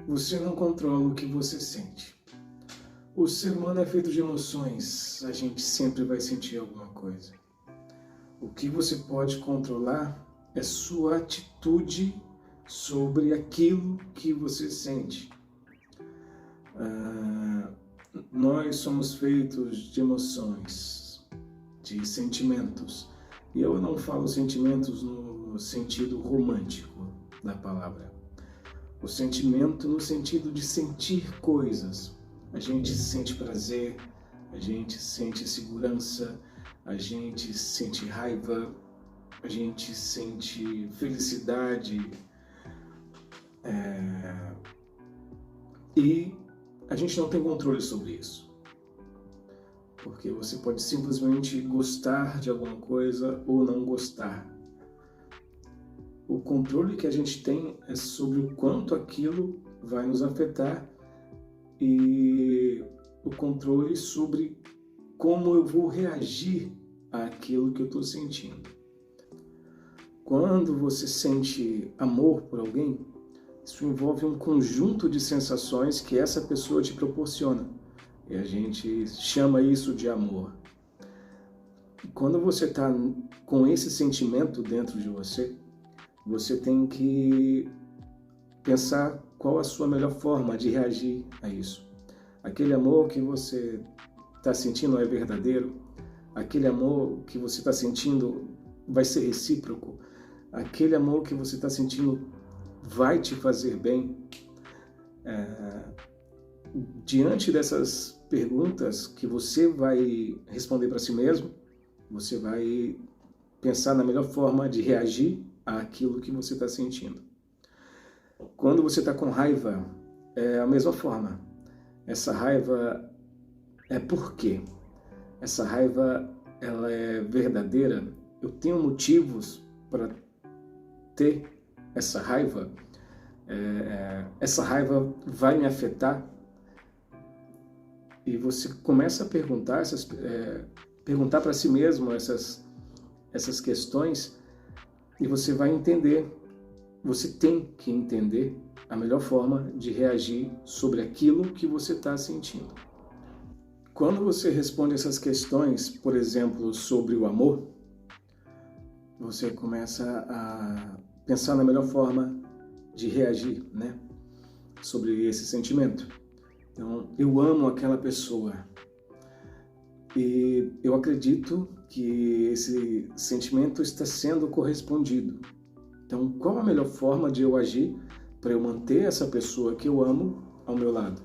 Você não controla o que você sente. O ser humano é feito de emoções, a gente sempre vai sentir alguma coisa. O que você pode controlar é sua atitude sobre aquilo que você sente. Nós somos feitos de emoções, de sentimentos. E eu não falo sentimentos no sentido romântico da palavra. O sentimento no sentido de sentir coisas. A gente sente prazer, a gente sente segurança, a gente sente raiva, a gente sente felicidade. E a gente não tem controle sobre isso. Porque você pode simplesmente gostar de alguma coisa ou não gostar. O controle que a gente tem é sobre o quanto aquilo vai nos afetar e o controle sobre como eu vou reagir àquilo que eu estou sentindo. Quando você sente amor por alguém, isso envolve um conjunto de sensações que essa pessoa te proporciona. E a gente chama isso de amor. E quando você está com esse sentimento dentro de você, você tem que pensar qual a sua melhor forma de reagir a isso. Aquele amor que você está sentindo é verdadeiro? Aquele amor que você está sentindo vai ser recíproco? Aquele amor que você está sentindo vai te fazer bem? Diante dessas perguntas que você vai responder para si mesmo, você vai pensar na melhor forma de reagir àquilo que você está sentindo. Quando você está com raiva, é a mesma forma. Essa raiva é por quê? Essa raiva, ela é verdadeira? Eu tenho motivos para ter essa raiva? Essa raiva vai me afetar? E você começa a perguntar para si mesmo essas questões e você vai entender. Você tem que entender a melhor forma de reagir sobre aquilo que você está sentindo. Quando você responde essas questões, por exemplo, sobre o amor, você começa a pensar na melhor forma de reagir, né, sobre esse sentimento. Então, eu amo aquela pessoa e eu acredito que esse sentimento está sendo correspondido. Então, qual a melhor forma de eu agir para eu manter essa pessoa que eu amo ao meu lado?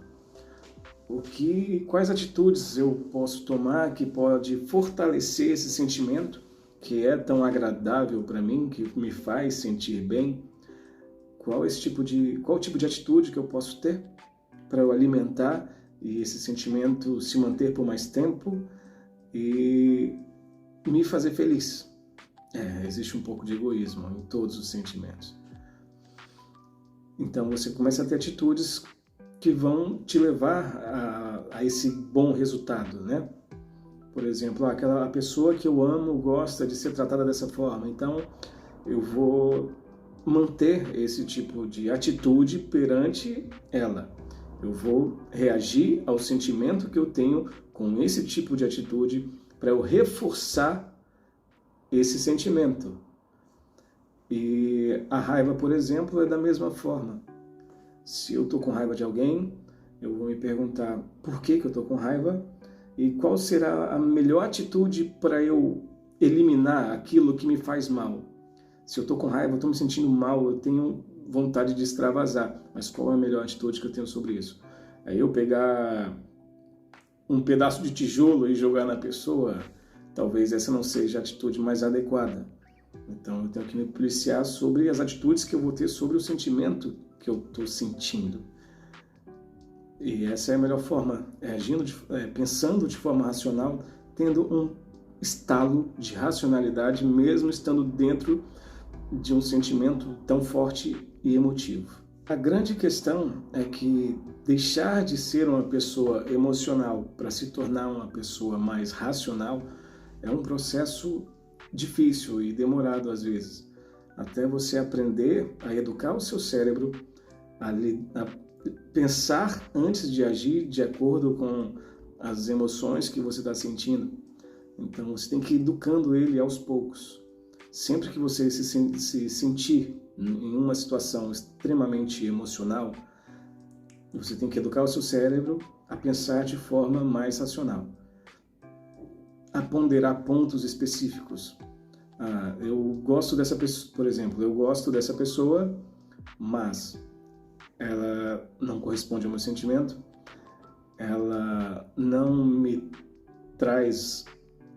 Quais atitudes eu posso tomar que pode fortalecer esse sentimento que é tão agradável para mim, que me faz sentir bem? Qual tipo de atitude que eu posso ter para eu alimentar e esse sentimento se manter por mais tempo e me fazer feliz? Existe um pouco de egoísmo em todos os sentimentos. Então você começa a ter atitudes que vão te levar a esse bom resultado, né? Por exemplo, aquela pessoa que eu amo gosta de ser tratada dessa forma, então eu vou manter esse tipo de atitude perante ela. Eu vou reagir ao sentimento que eu tenho com esse tipo de atitude para eu reforçar esse sentimento. E a raiva, por exemplo, é da mesma forma. Se eu estou com raiva de alguém, eu vou me perguntar por que eu estou com raiva e qual será a melhor atitude para eu eliminar aquilo que me faz mal. Se eu estou com raiva, eu estou me sentindo mal, eu tenho vontade de extravasar, mas qual é a melhor atitude que eu tenho sobre isso? Aí eu pegar um pedaço de tijolo e jogar na pessoa, talvez essa não seja a atitude mais adequada. Então eu tenho que me policiar sobre as atitudes que eu vou ter sobre o sentimento que eu estou sentindo. E essa é a melhor forma, pensando de forma racional, tendo um estalo de racionalidade, mesmo estando dentro de um sentimento tão forte e emotivo. A grande questão é que deixar de ser uma pessoa emocional para se tornar uma pessoa mais racional é um processo difícil e demorado às vezes, até você aprender a educar o seu cérebro a pensar antes de agir de acordo com as emoções que você está sentindo. Então você tem que ir educando ele aos poucos. Sempre que você se sentir em uma situação extremamente emocional, você tem que educar o seu cérebro a pensar de forma mais racional, a ponderar pontos específicos. Eu gosto dessa pessoa, por exemplo, eu gosto dessa pessoa, mas ela não corresponde ao meu sentimento, ela não me traz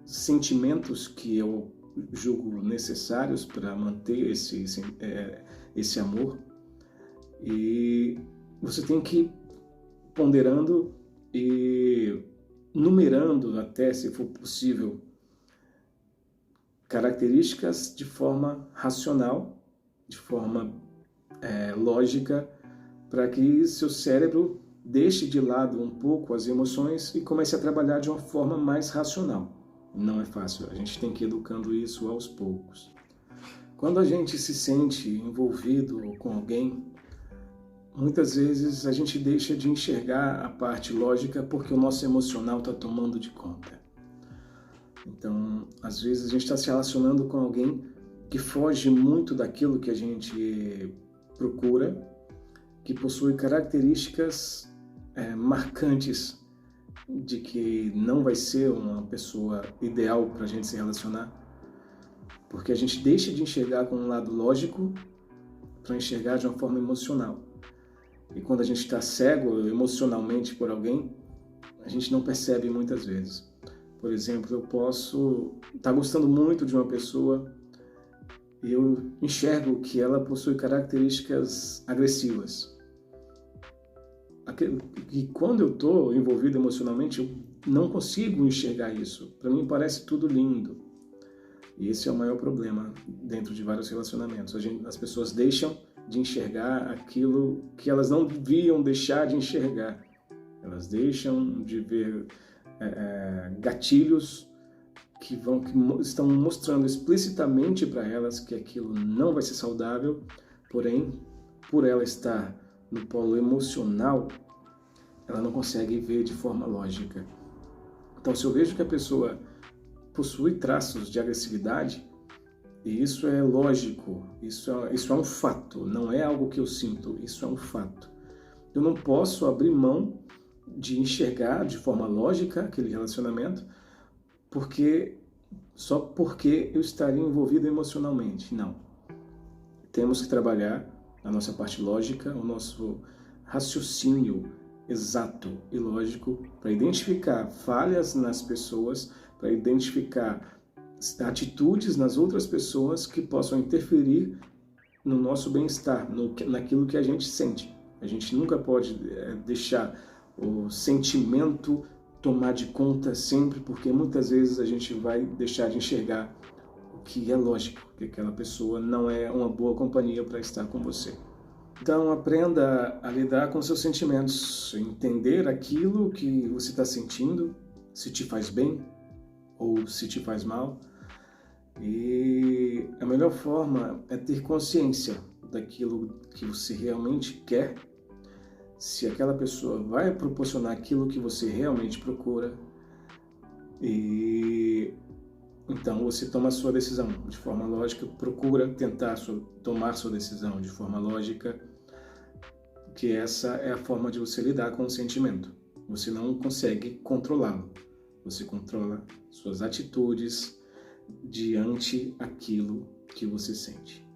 sentimentos que eu julgo necessários para manter esse amor. E você tem que ir ponderando e numerando até, se for possível, características de forma racional, de forma lógica, para que seu cérebro deixe de lado um pouco as emoções e comece a trabalhar de uma forma mais racional. Não é fácil, a gente tem que ir educando isso aos poucos. Quando a gente se sente envolvido com alguém, muitas vezes a gente deixa de enxergar a parte lógica porque o nosso emocional está tomando de conta. Então, às vezes a gente está se relacionando com alguém que foge muito daquilo que a gente procura, que possui características marcantes de que não vai ser uma pessoa ideal para a gente se relacionar, porque a gente deixa de enxergar com um lado lógico para enxergar de uma forma emocional. E quando a gente está cego emocionalmente por alguém, a gente não percebe muitas vezes. Por exemplo, eu posso estar gostando muito de uma pessoa e eu enxergo que ela possui características agressivas. E quando eu estou envolvido emocionalmente, eu não consigo enxergar isso. Para mim parece tudo lindo. E esse é o maior problema dentro de vários relacionamentos. As pessoas deixam de enxergar aquilo que elas não deviam deixar de enxergar. Elas deixam de ver gatilhos que estão mostrando explicitamente para elas que aquilo não vai ser saudável, porém, por ela estar no polo emocional, ela não consegue ver de forma lógica. Então, se eu vejo que a pessoa possui traços de agressividade, e isso é lógico, isso é um fato, não é algo que eu sinto, isso é um fato. Eu não posso abrir mão de enxergar de forma lógica aquele relacionamento só porque eu estaria envolvido emocionalmente. Não. Temos que trabalhar a nossa parte lógica, o nosso raciocínio exato e lógico para identificar falhas nas pessoas, para identificar atitudes nas outras pessoas que possam interferir no nosso bem-estar, naquilo que a gente sente. A gente nunca pode deixar o sentimento tomar de conta sempre, porque muitas vezes a gente vai deixar de enxergar o que é lógico, que aquela pessoa não é uma boa companhia para estar com você. Então aprenda a lidar com seus sentimentos, entender aquilo que você está sentindo, se te faz bem ou se te faz mal. E a melhor forma é ter consciência daquilo que você realmente quer, se aquela pessoa vai proporcionar aquilo que você realmente procura, e então você toma a sua decisão de forma lógica, procura tentar tomar sua decisão de forma lógica, que essa é a forma de você lidar com o sentimento. Você não consegue controlá-lo, você controla suas atitudes diante aquilo que você sente.